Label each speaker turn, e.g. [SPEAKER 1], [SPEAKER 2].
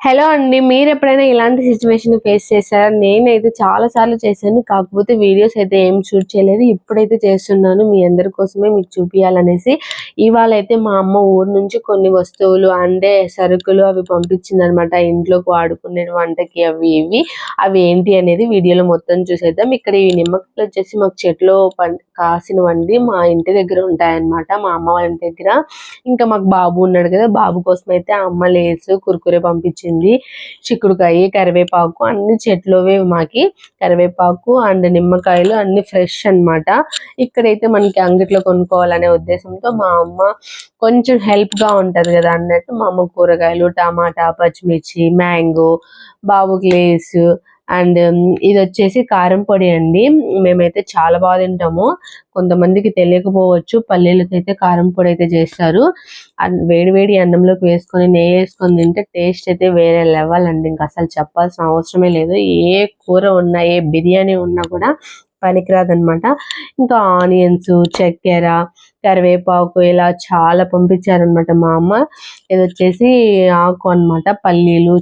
[SPEAKER 1] Hello అండి. మీరు ఎప్పుడైనా ఇలాంటి సిచ్యువేషన్ ఫేస్ చేశారా? నేనైతే చాలా సార్లు చేశాను. కాకపోతే వీడియోస్ అయితే ఏం షూట్ చేయలేదు. ఇప్పుడైతే చేస్తున్నాను మీ అందరి కోసమే మీకు చూపియాలనేసి. ఇవాళైతే మా అమ్మ ఊరు నుంచి కొన్ని వస్తువులు అంటే సరుకులు అవి పంపించిందనమాట. ఇంట్లోకి వాడుకునే వంటకి అవి ఇవి. అవి ఏంటి అనేది వీడియోలో మొత్తం చూసేద్దాం. ఇక్కడ ఈ నిమ్మకాయలు వచ్చేసి మాకు చెట్లో కాసినవండి. మా ఇంటి దగ్గర ఉంటాయన్నమాట. మా అమ్మ వాళ్ళ ఇంటి దగ్గర. ఇంకా మాకు బాబు ఉన్నాడు కదా, బాబు కోసం అయితే అమ్మ లేసు కుర్కురే పంపించింది. చిక్కుడుకాయ, కరివేపాకు అన్ని చెట్లోవే మాకి. కరివేపాకు అండ్ నిమ్మకాయలు అన్ని ఫ్రెష్ అన్నమాట. ఇక్కడైతే మనకి అంగట్లో కొనుక్కోవాలనే ఉద్దేశంతో మా అమ్మ కొంచెం హెల్ప్ గా ఉంటది కదా అన్నట్టు మా అమ్మ కూరగాయలు, టమాటా, పచ్చిమిర్చి, మ్యాంగో, బాబుకి లేసు అండ్ ఇది వచ్చేసి కారం పొడి అండి. మేమైతే చాలా బాగా తింటాము. కొంతమందికి తెలియకపోవచ్చు, పల్లీలకైతే కారం పొడి అయితే చేస్తారు. వేడి వేడి అన్నంలోకి వేసుకొని నెయ్యి వేసుకొని తింటే టేస్ట్ అయితే వేరే లెవెల్ అండి. ఇంకా అసలు చెప్పాల్సిన అవసరమే లేదు. ఏ కూర ఉన్నా, ఏ బిర్యానీ ఉన్నా కూడా పనికిరాదనమాట. ఇంకా ఆనియన్స్, చక్కెర, కరివేపాకు ఇలా చాలా పంపించారనమాట మా అమ్మ. ఇది వచ్చేసి ఆకు అనమాట. పల్లీలు,